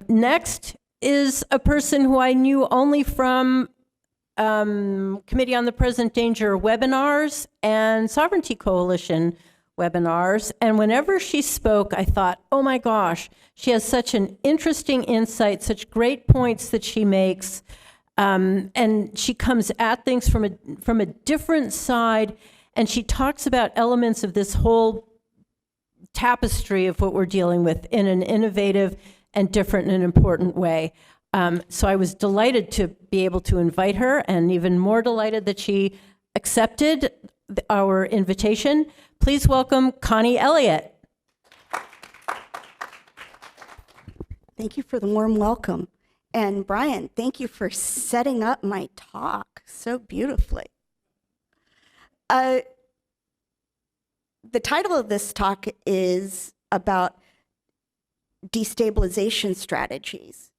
Next is a person who I knew only from Committee on the Present Danger webinars and Sovereignty Coalition webinars. And whenever she spoke, I thought, oh my gosh, she has such an interesting insight, such great points that she makes. And she comes at things from a different side, and she talks about elements of this whole tapestry of what we're dealing with in an innovative and different and important way. So I was delighted to be able to invite her, and even more delighted that she accepted our invitation. Please welcome Connie Elliot. Thank you for the warm welcome. And Brian, thank you for setting up my talk so beautifully. The title of this talk is about destabilization strategies.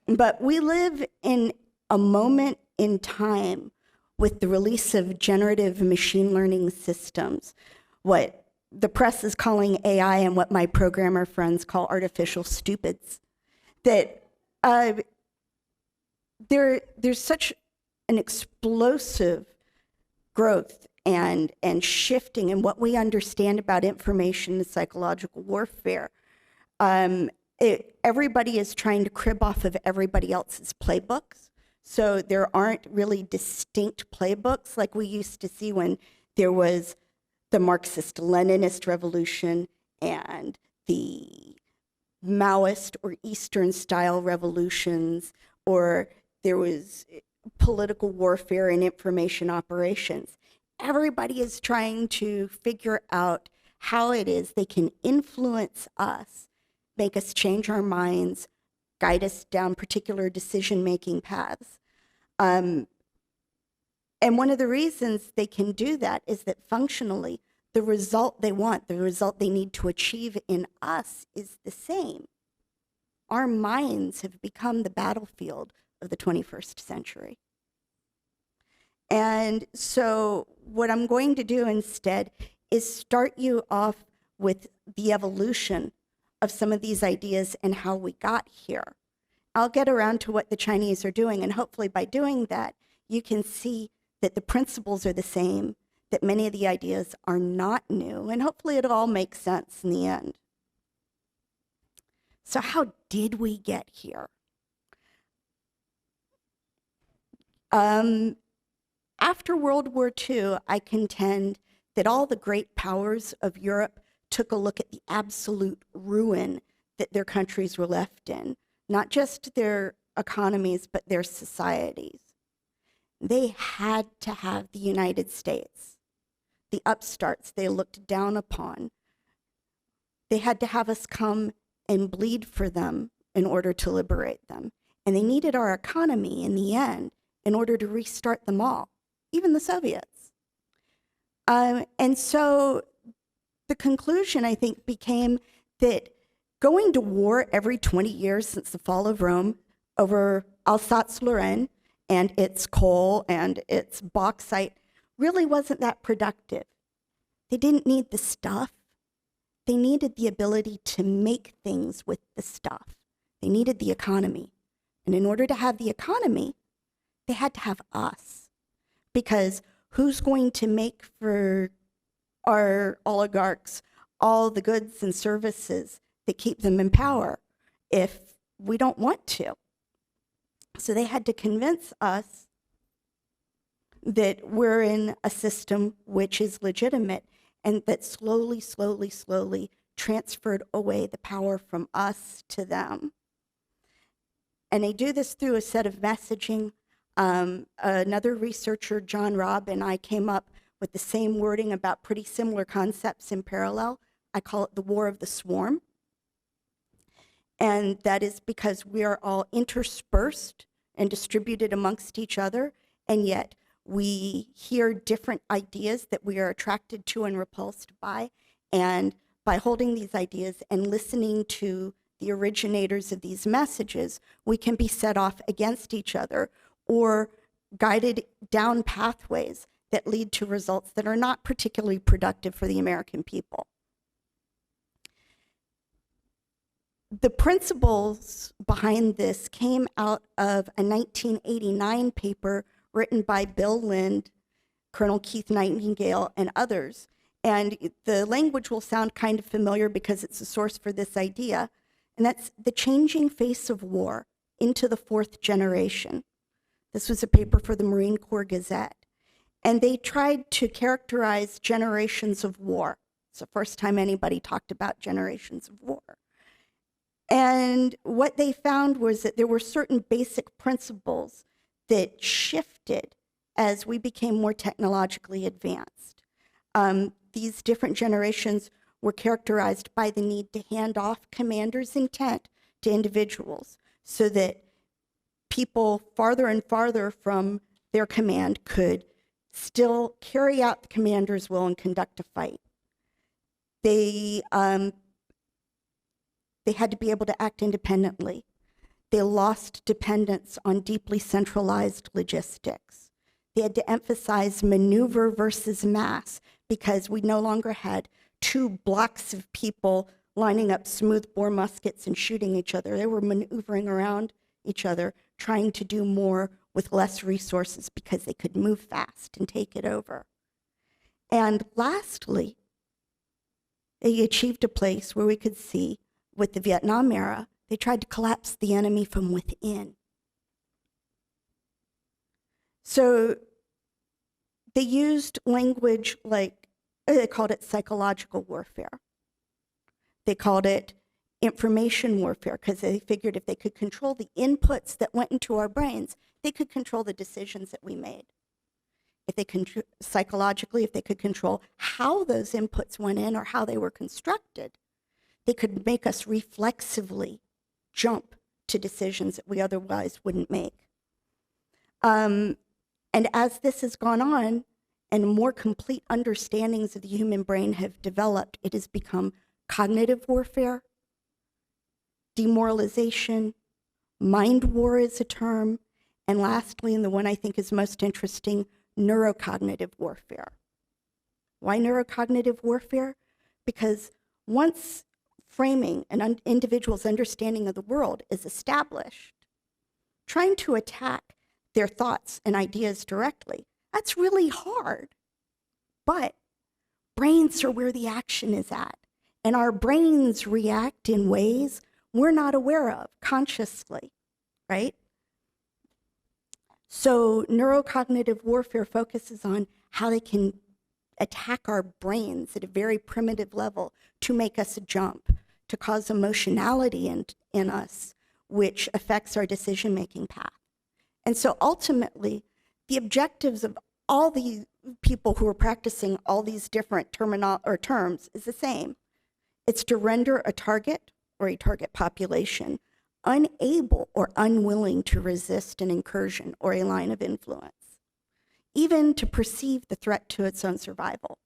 But we live in a moment in time with the release of generative machine learning systems, what the press is calling AI and what my programmer friends call artificial stupids, that there's such an explosive growth and shifting in what we understand about information and psychological warfare. Everybody is trying to crib off of everybody else's playbooks. So there aren't really distinct playbooks like we used to see when there was the Marxist-Leninist revolution and the Maoist or Eastern-style revolutions, or there was political warfare and information operations. Everybody is trying to figure out how it is they can influence us, make us change our minds, guide us down particular decision-making paths. And one of the reasons they can do that is that functionally, the result they want, the result they need to achieve in us is the same. Our minds have become the battlefield of the 21st century. And so what I'm going to do instead is start you off with the evolution of some of these ideas and how we got here. I'll get around to what the Chinese are doing, and hopefully by doing that, you can see that the principles are the same, that many of the ideas are not new, and hopefully it'll all make sense in the end. So how did we get here? After World War II, I contend that all the great powers of Europe took a look at the absolute ruin that their countries were left in, not just their economies, but their societies. They had to have the United States, the upstarts they looked down upon. They had to have us come and bleed for them in order to liberate them. And they needed our economy in the end in order to restart them all, even the Soviets. And so the conclusion, I think, became that going to war every 20 years since the fall of Rome over Alsace-Lorraine and its coal and its bauxite really wasn't that productive. They didn't need the stuff. They needed the ability to make things with the stuff. They needed the economy. And in order to have the economy, they had to have us. Because who's going to make for our oligarchs all the goods and services that keep them in power if we don't want to? So they had to convince us that we're in a system which is legitimate and that slowly transferred away the power from us to them. And they do this through a set of messaging. Another researcher, John Robb, and I came up with the same wording about pretty similar concepts in parallel. I call it the War of the Swarm. And that is because we are all interspersed and distributed amongst each other, and yet we hear different ideas that we are attracted to and repulsed by. And by holding these ideas and listening to the originators of these messages, we can be set off against each other or guided down pathways that lead to results that are not particularly productive for the American people. The principles behind this came out of a 1989 paper written by Bill Lind, Colonel Keith Nightingale, and others. And the language will sound kind of familiar because it's a source for this idea, and that's the changing face of war into the fourth generation. This was a paper for the Marine Corps Gazette. And they tried to characterize generations of war. It's the first time anybody talked about generations of war. And what they found was that there were certain basic principles that shifted as we became more technologically advanced. These different generations were characterized by the need to hand off commander's intent to individuals so that people farther and farther from their command could still carry out the commander's will and conduct a fight. They had to be able to act independently. They lost dependence on deeply centralized logistics. They had to emphasize maneuver versus mass because we no longer had two blocks of people lining up smoothbore muskets and shooting each other. They were maneuvering around each other, trying to do more with less resources because they could move fast and take it over. And lastly, they achieved a place where we could see, with the Vietnam era, they tried to collapse the enemy from within. So they used language like, they called it psychological warfare. They called it information warfare because they figured if they could control the inputs that went into our brains, they could control the decisions that we made. If they psychologically, if they could control how those inputs went in or how they were constructed, they could make us reflexively jump to decisions that we otherwise wouldn't make. And as this has gone on and more complete understandings of the human brain have developed, it has become cognitive warfare, demoralization, mind war is a term, and lastly, and the one I think is most interesting, neurocognitive warfare. Why neurocognitive warfare? Because once framing an individual's understanding of the world is established, trying to attack their thoughts and ideas directly, that's really hard. But brains are where the action is at, and our brains react in ways we're not aware of consciously, right? So neurocognitive warfare focuses on how they can attack our brains at a very primitive level to make us jump, to cause emotionality in us, which affects our decision-making path. And so ultimately, the objectives of all the people who are practicing all these different terms is the same. It's to render a target or a target population unable or unwilling to resist an incursion or a line of influence, even to perceive the threat to its own survival,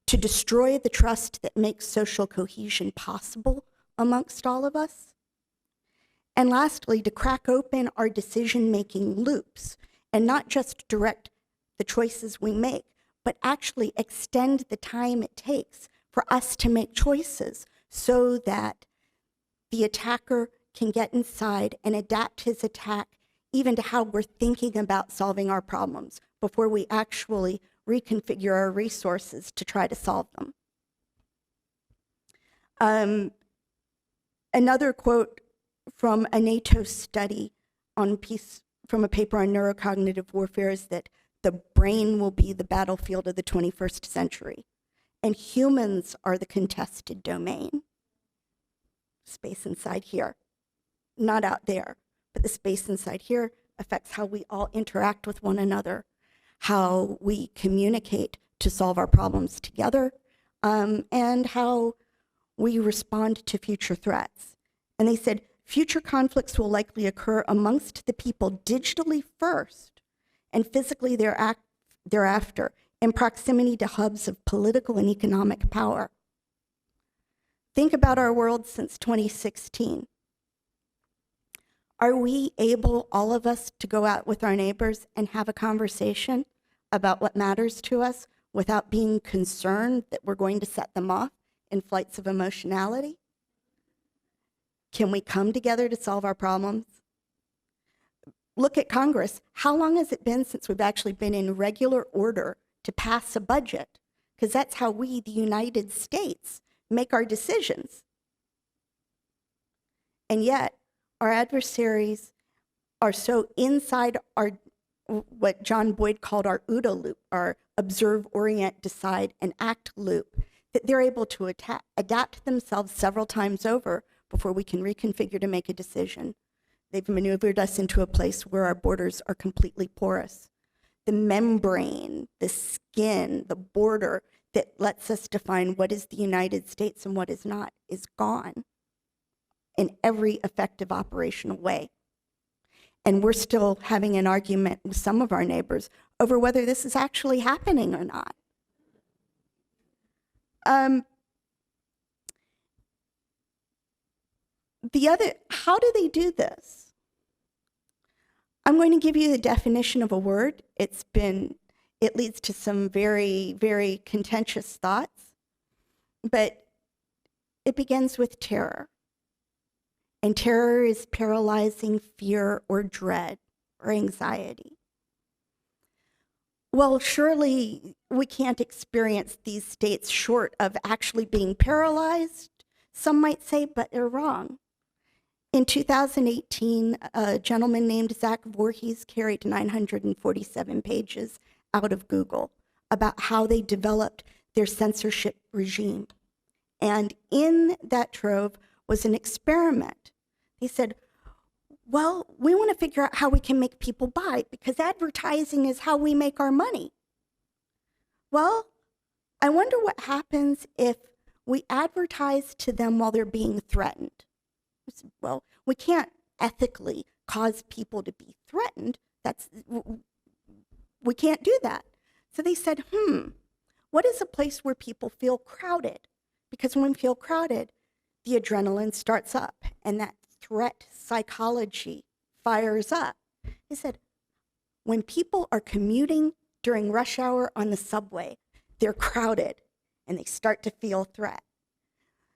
to destroy the trust that makes social cohesion possible amongst all of us, and lastly, to crack open our decision-making loops and not just direct the choices we make, but actually extend the time it takes for us to make choices so that the attacker can get inside and adapt his attack even to how we're thinking about solving our problems before we actually reconfigure our resources to try to solve them. Another quote from a NATO study from a paper on neurocognitive warfare is that the brain will be the battlefield of the 21st century, and humans are the contested domain. Space inside here, not out there, but the space inside here affects how we all interact with one another, how we communicate to solve our problems together, and how we respond to future threats. And they said, future conflicts will likely occur amongst the people digitally first and physically thereafter in proximity to hubs of political and economic power. Think about our world since 2016. Are we able, all of us, to go out with our neighbors and have a conversation about what matters to us without being concerned that we're going to set them off in flights of emotionality? Can we come together to solve our problems? Look at Congress. How long has it been since we've actually been in regular order to pass a budget? Because that's how we, the United States, make our decisions. And yet, our adversaries are so inside our, what John Boyd called our OODA loop, our observe, orient, decide, and act loop, that they're able to adapt themselves several times over before we can reconfigure to make a decision. They've maneuvered us into a place where our borders are completely porous. The membrane, the skin, the border that lets us define what is the United States and what is not is gone in every effective operational way. And we're still having an argument with some of our neighbors over whether this is actually happening or not. How do they do this? I'm going to give you the definition of a word. It leads to some very, very contentious thoughts, but it begins with terror. And terror is paralyzing fear or dread or anxiety. Well, surely we can't experience these states short of actually being paralyzed, some might say, but they're wrong. In 2018, a gentleman named Zach Voorhees carried 947 pages out of Google about how they developed their censorship regime. And in that trove was an experiment. He said, well, we want to figure out how we can make people buy because advertising is how we make our money. Well, I wonder what happens if we advertise to them while they're being threatened. I said, well, we can't ethically cause people to be threatened. We can't do that. So they said, what is a place where people feel crowded? Because when we feel crowded, the adrenaline starts up and that threat psychology fires up. He said, when people are commuting during rush hour on the subway, they're crowded and they start to feel threat.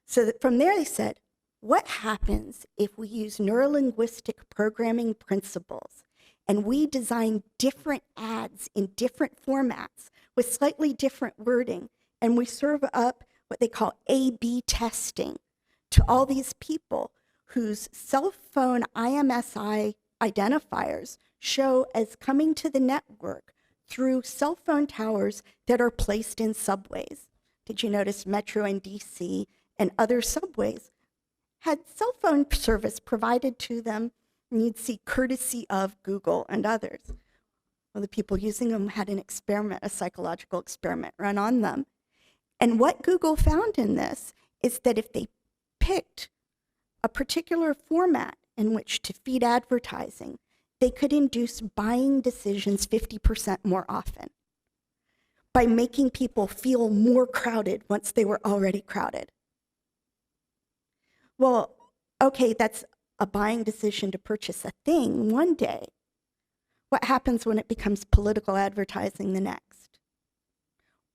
So that from there they said, what happens if we use neurolinguistic programming principles and we design different ads in different formats with slightly different wording, and we serve up what they call A/B testing to all these people whose cell phone IMSI identifiers show as coming to the network through cell phone towers that are placed in subways. Did you notice Metro and DC and other subways had cell phone service provided to them, and you'd see courtesy of Google and others. Well, the people using them had an experiment, a psychological experiment run on them. And what Google found in this is that if they picked a particular format in which to feed advertising, they could induce buying decisions 50% more often by making people feel more crowded once they were already crowded. Well, okay, that's a buying decision to purchase a thing one day. What happens when it becomes political advertising the next?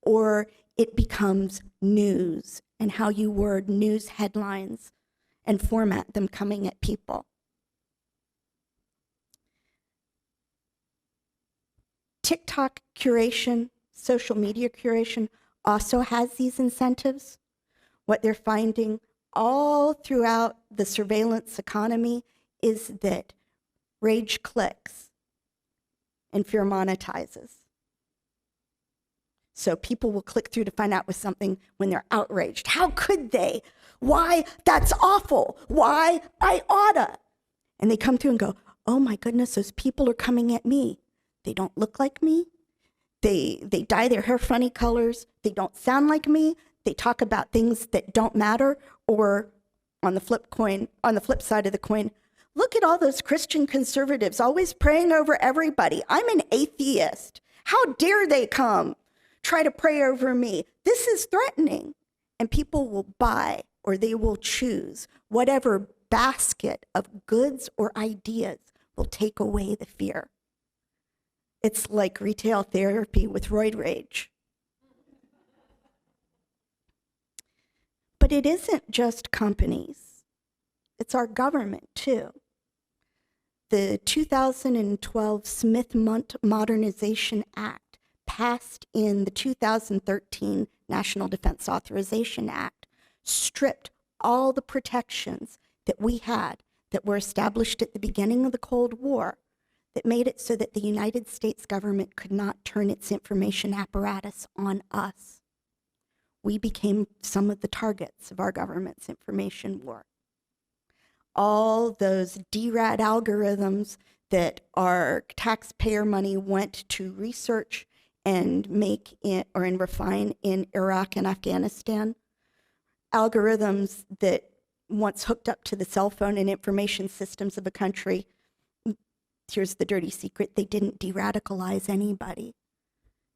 Or it becomes news and how you word news headlines and format them coming at people. TikTok curation, social media curation also has these incentives. What they're finding all throughout the surveillance economy is that rage clicks and fear monetizes. So people will click through to find out with something when they're outraged. How could they? Why? That's awful. Why? I oughta. And they come through and go, oh my goodness, those people are coming at me. They don't look like me. They dye their hair funny colors. They don't sound like me. They talk about things that don't matter. Or on the flip side of the coin, look at all those Christian conservatives always praying over everybody. I'm an atheist. How dare they come try to pray over me? This is threatening. And people will buy or they will choose whatever basket of goods or ideas will take away the fear. It's like retail therapy with roid rage. But it isn't just companies. It's our government, too. The 2012 Smith-Mundt Modernization Act, passed in the 2013 National Defense Authorization Act, stripped all the protections that we had that were established at the beginning of the Cold War that made it so that the United States government could not turn its information apparatus on us. We became some of the targets of our government's information war. All those DRAD algorithms that our taxpayer money went to research and make and refine in Iraq and Afghanistan, algorithms that once hooked up to the cell phone and information systems of a country, here's the dirty secret, they didn't de-radicalize anybody.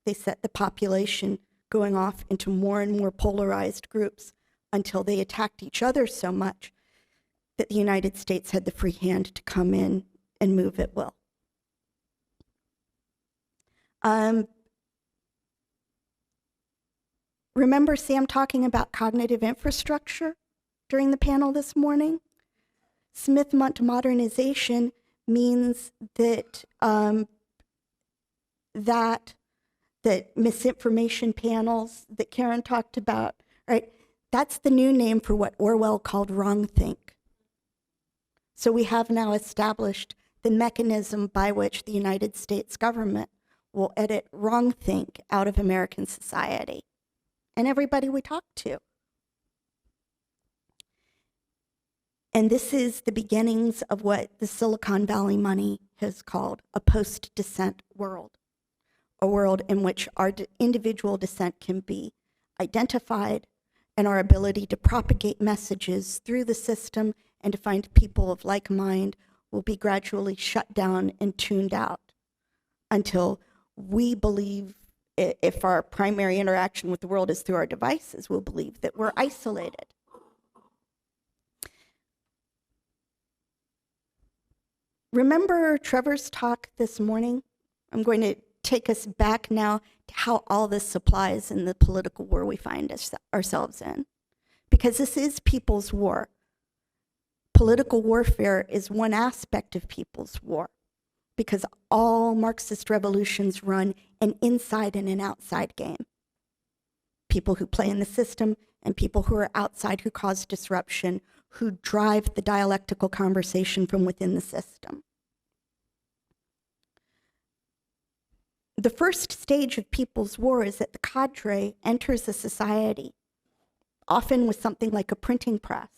They set the population going off into more and more polarized groups until they attacked each other so much that the United States had the free hand to come in and move at will. Remember Sam talking about cognitive infrastructure during the panel this morning? Smith-Mundt modernization means that that misinformation panels that Karen talked about, right? That's the new name for what Orwell called wrongthink. So we have now established the mechanism by which the United States government will edit wrongthink out of American society and everybody we talk to. And this is the beginnings of what the Silicon Valley money has called a post-dissent world, a world in which our individual dissent can be identified and our ability to propagate messages through the system and to find people of like mind will be gradually shut down and tuned out until we believe, if our primary interaction with the world is through our devices, we'll believe that we're isolated. Remember Trevor's talk this morning? I'm going to take us back now to how all this applies in the political war we find ourselves in. Because this is people's war. Political warfare is one aspect of people's war, because all Marxist revolutions run an inside and an outside game. People who play in the system and people who are outside who cause disruption, who drive the dialectical conversation from within the system. The first stage of people's war is that the cadre enters a society, often with something like a printing press.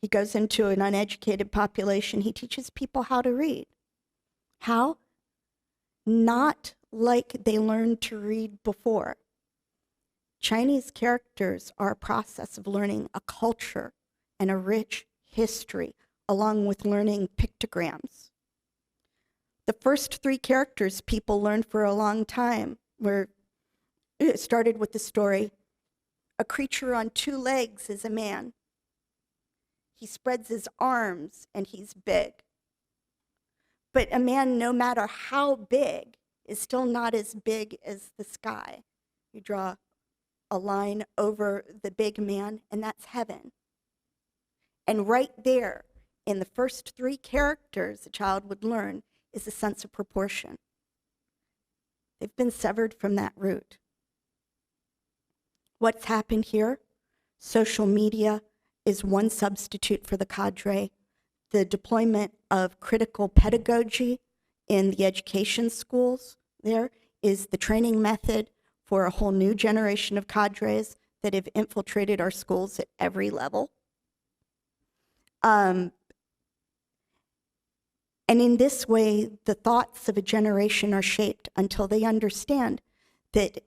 He goes into an uneducated population. He teaches people how to read. How? Not like they learned to read before. Chinese characters are a process of learning a culture and a rich history, along with learning pictograms. The first three characters people learned for a long time it started with the story, a creature on two legs is a man. He spreads his arms and he's big. But a man, no matter how big, is still not as big as the sky. You draw a line over the big man, and that's heaven. And right there, in the first three characters a child would learn, is a sense of proportion. They've been severed from that root. What's happened here? Social media is one substitute for the cadre. The deployment of critical pedagogy in the education schools there is the training method for a whole new generation of cadres that have infiltrated our schools at every level. And in this way, the thoughts of a generation are shaped until they understand that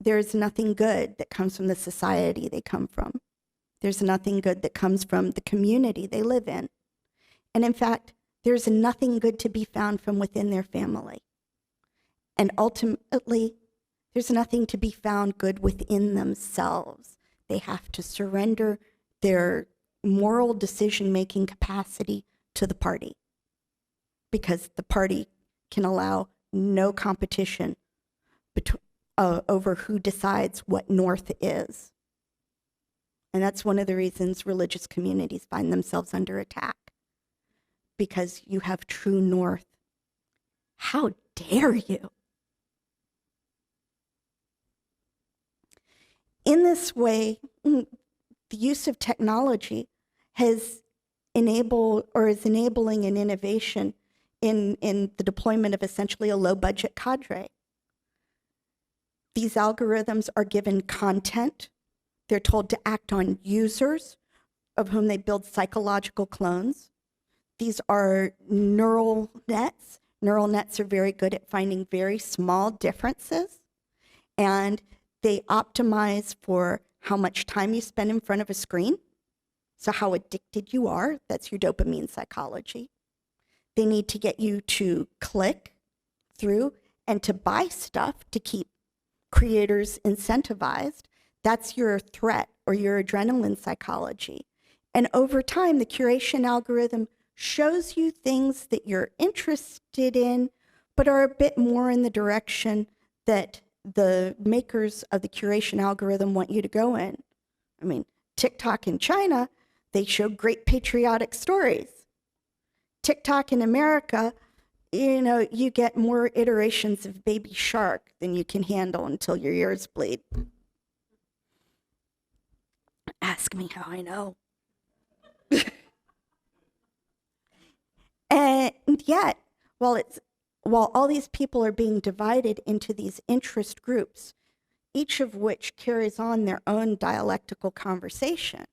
there's nothing good that comes from the society they come from. There's nothing good that comes from the community they live in. And in fact, there's nothing good to be found from within their family. And ultimately, there's nothing to be found good within themselves. They have to surrender their moral decision-making capacity to the party, because the party can allow no competition over who decides what North is. And that's one of the reasons religious communities find themselves under attack, because you have true north. How dare you? In this way, the use of technology has enabled or is enabling an innovation in the deployment of essentially a low-budget cadre. These algorithms are given content. They're told to act on users of whom they build psychological clones. These are neural nets. Neural nets are very good at finding very small differences, and they optimize for how much time you spend in front of a screen, so how addicted you are. That's your dopamine psychology. They need to get you to click through and to buy stuff to keep creators incentivized. That's your threat or your adrenaline psychology. And over time, the curation algorithm shows you things that you're interested in, but are a bit more in the direction that the makers of the curation algorithm want you to go in. I mean, TikTok in China, they show great patriotic stories. TikTok in America, you get more iterations of Baby Shark than you can handle until your ears bleed. Ask me how I know. And yet, while all these people are being divided into these interest groups, each of which carries on their own dialectical conversation,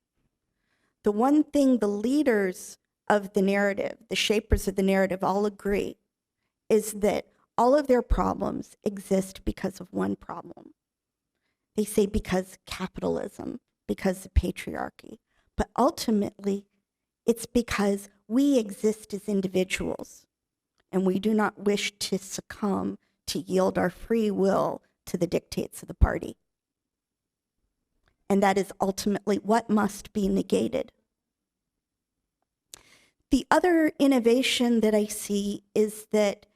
the one thing the leaders of the narrative, the shapers of the narrative, all agree is that all of their problems exist because of one problem. They say because capitalism, because of patriarchy, but ultimately it's because we exist as individuals and we do not wish to succumb to yield our free will to the dictates of the party. And that is ultimately what must be negated. The other innovation that I see is that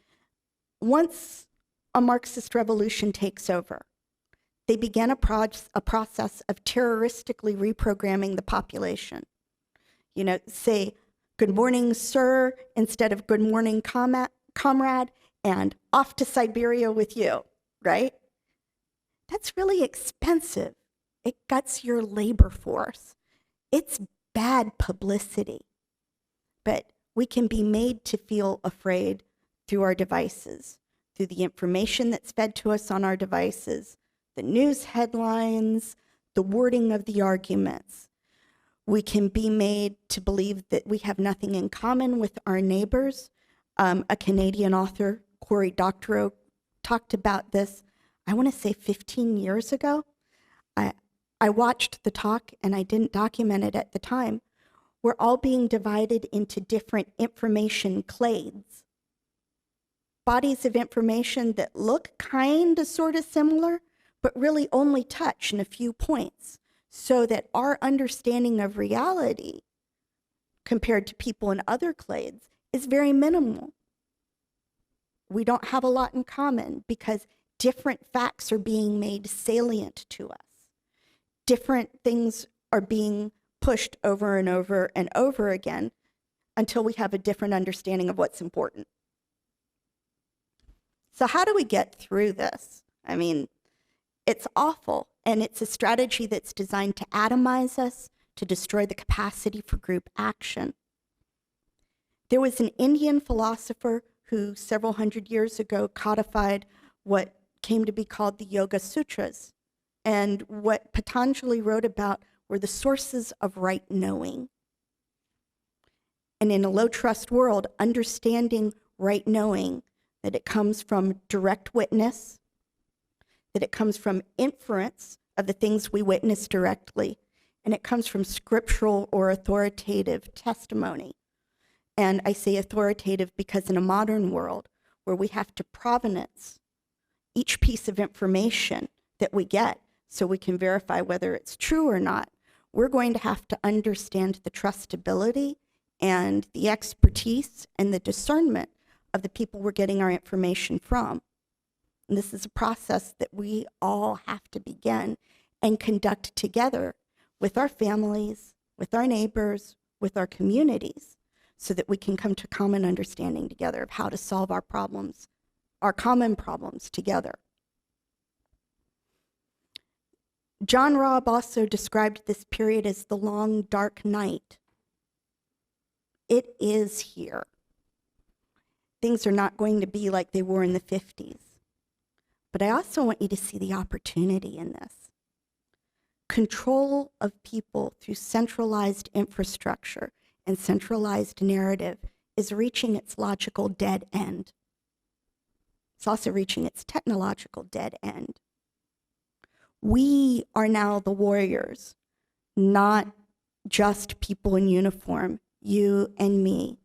once a Marxist revolution takes over, they began a process of terroristically reprogramming the population. Say, good morning, sir, instead of good morning, comrade, and off to Siberia with you, right? That's really expensive. It guts your labor force. It's bad publicity. But we can be made to feel afraid through our devices, through the information that's fed to us on our devices, the news headlines, the wording of the arguments. We can be made to believe that we have nothing in common with our neighbors. A Canadian author, Cory Doctorow, talked about this, I want to say 15 years ago. I watched the talk and I didn't document it at the time. We're all being divided into different information clades. Bodies of information that look kind of sort of similar, but really only touch in a few points, so that our understanding of reality compared to people in other clades is very minimal. We don't have a lot in common because different facts are being made salient to us. Different things are being pushed over and over and over again until we have a different understanding of what's important. So how do we get through this? I mean, it's awful, and it's a strategy that's designed to atomize us, to destroy the capacity for group action. There was an Indian philosopher who several hundred years ago codified what came to be called the Yoga Sutras. And what Patanjali wrote about were the sources of right knowing. And in a low trust world, understanding right knowing, that it comes from direct witness, that it comes from inference of the things we witness directly, and it comes from scriptural or authoritative testimony. And I say authoritative because in a modern world where we have to provenance each piece of information that we get so we can verify whether it's true or not, we're going to have to understand the trustability and the expertise and the discernment of the people we're getting our information from. And this is a process that we all have to begin and conduct together with our families, with our neighbors, with our communities, so that we can come to common understanding together of how to solve our problems, our common problems together. John Robb also described this period as the long, dark night. It is here. Things are not going to be like they were in the 50s. But I also want you to see the opportunity in this. Control of people through centralized infrastructure and centralized narrative is reaching its logical dead end. It's also reaching its technological dead end. We are now the warriors, not just people in uniform, you and me,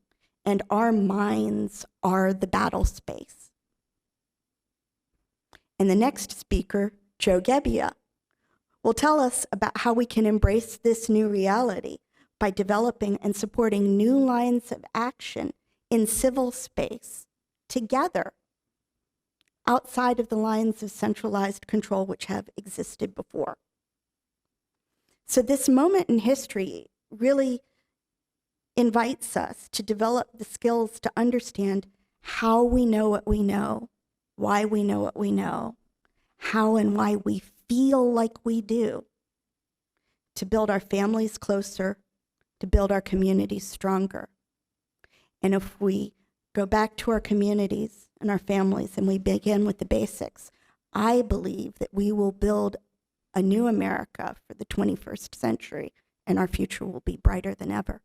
and our minds are the battle space. And the next speaker, Joe Gebbia, will tell us about how we can embrace this new reality by developing and supporting new lines of action in civil space together, outside of the lines of centralized control which have existed before. So this moment in history really invites us to develop the skills to understand how we know what we know, why we know what we know, how and why we feel like we do, to build our families closer, to build our communities stronger. And if we go back to our communities and our families and we begin with the basics, I believe that we will build a new America for the 21st century, and our future will be brighter than ever.